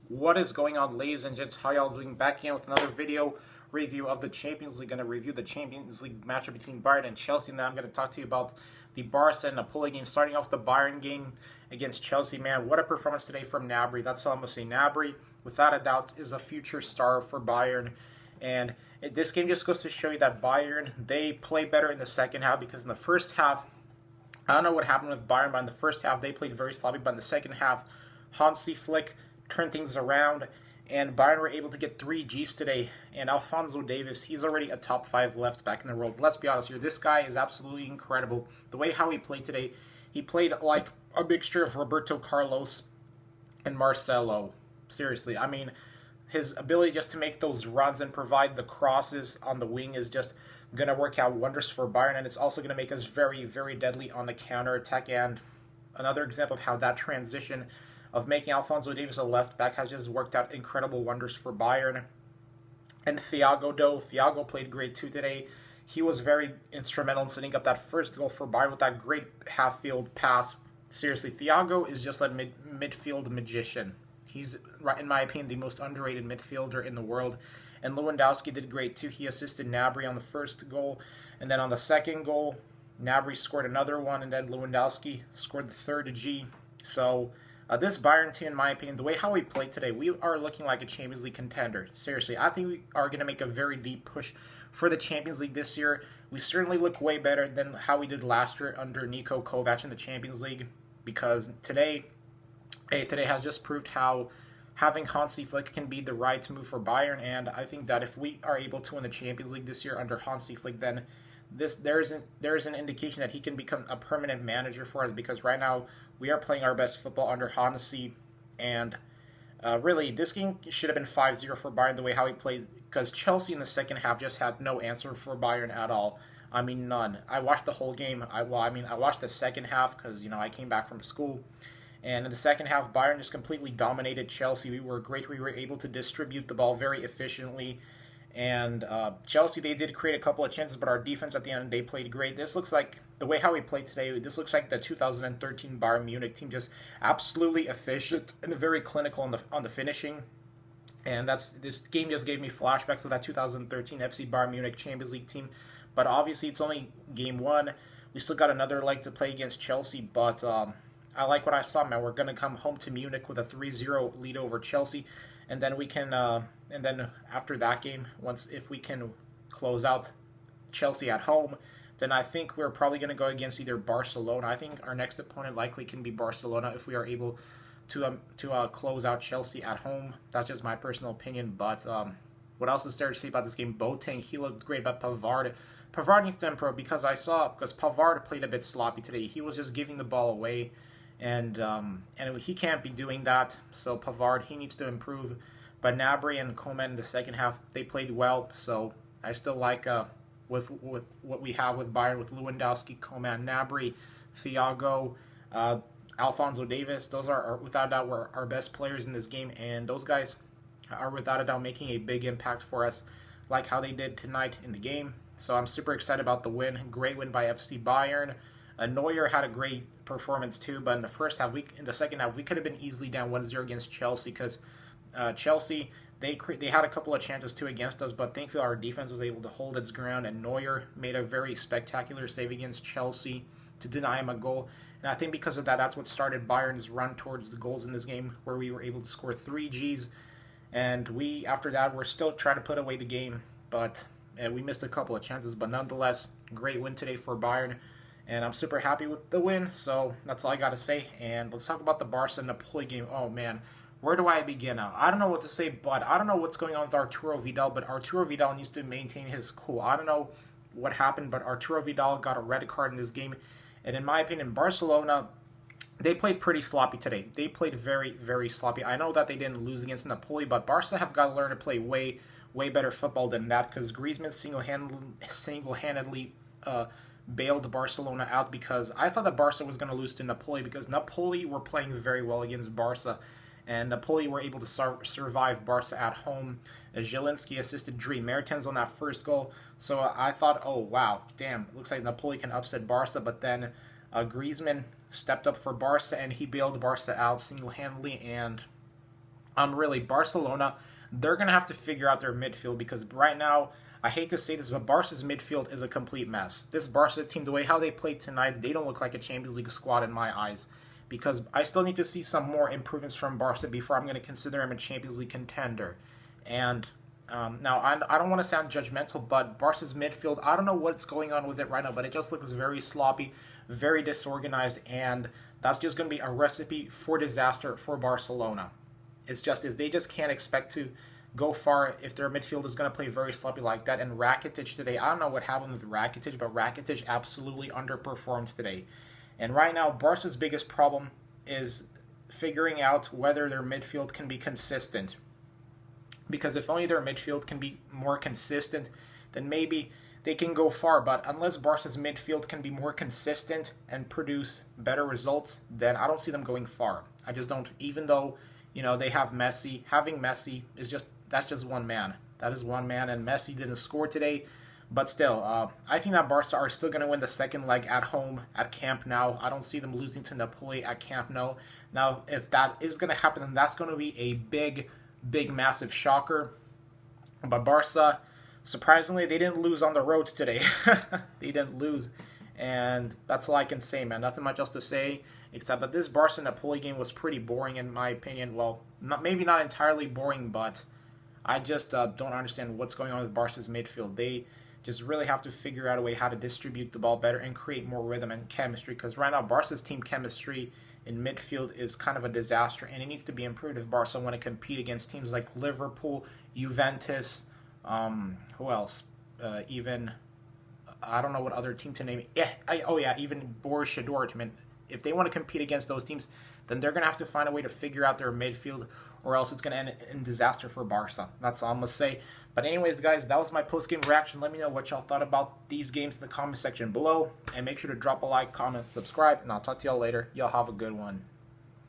What is going on, ladies and gents? How y'all doing? Back again with another video review of the Champions League. Going to review the Champions League matchup between Bayern and Chelsea. Now I'm going to talk to you about the Barca and Napoli game. Starting off the Bayern game against Chelsea. Man, what a performance today from Gnabry. That's all I'm going to say. Gnabry, without a doubt, is a future star for Bayern. And this game just goes to show you that Bayern, they play better in the second half, because in the first half, I don't know what happened with Bayern, but in the first half, they played very sloppy. But in the second half, Hansi Flick turned things around, and Bayern were able to get 3 Gs today. And Alphonso Davies, he's already a top 5 left back in the world. Let's be honest here, this guy is absolutely incredible. The way how he played today, he played like a mixture of Roberto Carlos and Marcelo. Seriously, I mean, his ability just to make those runs and provide the crosses on the wing is just going to work out wonders for Bayern, and it's also going to make us very, very deadly on the counter-attack. And another example of how that transition of making Alphonso Davies a left back has just worked out incredible wonders for Bayern. And Thiago played great too today. He was very instrumental in setting up that first goal for Bayern with that great half-field pass. Seriously, Thiago is just a midfield magician. He's, in my opinion, the most underrated midfielder in the world. And Lewandowski did great too. He assisted Gnabry on the first goal. And then on the second goal, Gnabry scored another one. And then Lewandowski scored the third G. So this Bayern team, in my opinion, the way how we played today, we are looking like a Champions League contender. Seriously, I think we are going to make a very deep push for the Champions League this year. We certainly look way better than how we did last year under Niko Kovac in the Champions League. Because today has just proved how having Hansi Flick can be the right move for Bayern, and I think that if we are able to win the Champions League this year under Hansi Flick, then there is an indication that he can become a permanent manager for us, because right now we are playing our best football under Hansi, and really this game should have been 5-0 for Bayern the way how he played, because Chelsea in the second half just had no answer for Bayern at all. I mean, none. I watched the whole game. I watched the second half because, I came back from school. And in the second half, Bayern just completely dominated Chelsea. We were great. We were able to distribute the ball very efficiently. And Chelsea, they did create a couple of chances, but our defense at the end, they played great. This looks like, the way how we played today, this looks like the 2013 Bayern Munich team, just absolutely efficient and very clinical on the finishing. And this game just gave me flashbacks of that 2013 FC Bayern Munich Champions League team. But obviously, it's only game 1. We still got another leg to play against Chelsea, but I like what I saw, man. We're going to come home to Munich with a 3-0 lead over Chelsea, and then we can, and then after that game, if we can close out Chelsea at home, then I think we're probably going to go against either Barcelona. I think our next opponent likely can be Barcelona if we are able to close out Chelsea at home. That's just my personal opinion. But what else is there to say about this game? Boateng, he looked great, but Pavard needs to improve, because Pavard played a bit sloppy today. He was just giving the ball away. And he can't be doing that. So Pavard, he needs to improve. But Gnabry and Coman in the second half, they played well. So I still like with what we have with Bayern, with Lewandowski, Coman, Gnabry, Thiago, Alphonso Davies. Those are without a doubt our best players in this game, and those guys are without a doubt making a big impact for us, like how they did tonight in the game. So I'm super excited about the win. Great win by FC Bayern. Neuer had a great performance too, but in the second half, we could have been easily down 1-0 against Chelsea, because Chelsea, they had a couple of chances too against us, but thankfully our defense was able to hold its ground, and Neuer made a very spectacular save against Chelsea to deny him a goal. And I think because of that, that's what started Bayern's run towards the goals in this game, where we were able to score 3 Gs, and after that, we're still trying to put away the game, but we missed a couple of chances. But nonetheless, great win today for Bayern. And I'm super happy with the win, so that's all I got to say. And let's talk about the Barca and Napoli game. Oh, man, where do I begin now? I don't know what to say, but I don't know what's going on with Arturo Vidal, but Arturo Vidal needs to maintain his cool. I don't know what happened, but Arturo Vidal got a red card in this game. And in my opinion, Barcelona, they played pretty sloppy today. They played very, very sloppy. I know that they didn't lose against Napoli, but Barca have got to learn to play way, way better football than that, because Griezmann single-handedly bailed Barcelona out, because I thought that Barca was going to lose to Napoli, because Napoli were playing very well against Barca, and Napoli were able to survive Barca at home. Zielinski assisted Dries Mertens on that first goal, so I thought, oh wow, damn, looks like Napoli can upset Barca, but then Griezmann stepped up for Barca, and he bailed Barca out single-handedly, and Really, Barcelona, they're going to have to figure out their midfield because right now, I hate to say this, but Barca's midfield is a complete mess. This Barca team, the way how they played tonight, they don't look like a Champions League squad in my eyes. Because I still need to see some more improvements from Barca before I'm going to consider him a Champions League contender. And now, I don't want to sound judgmental, but Barca's midfield, I don't know what's going on with it right now, but it just looks very sloppy, very disorganized, and that's just going to be a recipe for disaster for Barcelona. It's just they just can't expect to go far if their midfield is going to play very sloppy like that. And Rakitic today, I don't know what happened with Rakitic, but Rakitic absolutely underperformed today. And right now, Barca's biggest problem is figuring out whether their midfield can be consistent. Because if only their midfield can be more consistent, then maybe they can go far. But unless Barca's midfield can be more consistent and produce better results, then I don't see them going far. I just don't, even though, they have Messi. Having Messi is that's just one man. That is one man, and Messi didn't score today. But still, I think that Barca are still going to win the second leg at home at Camp Nou. I don't see them losing to Napoli at Camp Nou. Now, if that is going to happen, then that's going to be a big, massive shocker. But Barca, surprisingly, they didn't lose on the roads today. They didn't lose. And that's all I can say, man. Nothing much else to say, except that this Barca-Napoli game was pretty boring in my opinion. Well, maybe not entirely boring, but I just don't understand what's going on with Barca's midfield. They just really have to figure out a way how to distribute the ball better and create more rhythm and chemistry, because right now Barca's team chemistry in midfield is kind of a disaster, and it needs to be improved if Barca want to compete against teams like Liverpool, Juventus, who else? Even, I don't know what other team to name. Even Borussia Dortmund. If they want to compete against those teams, then they're going to have to find a way to figure out their midfield, or else it's going to end in disaster for Barca. That's all I'm going to say. But anyways, guys, that was my post-game reaction. Let me know what y'all thought about these games in the comment section below. And make sure to drop a like, comment, subscribe, and I'll talk to y'all later. Y'all have a good one.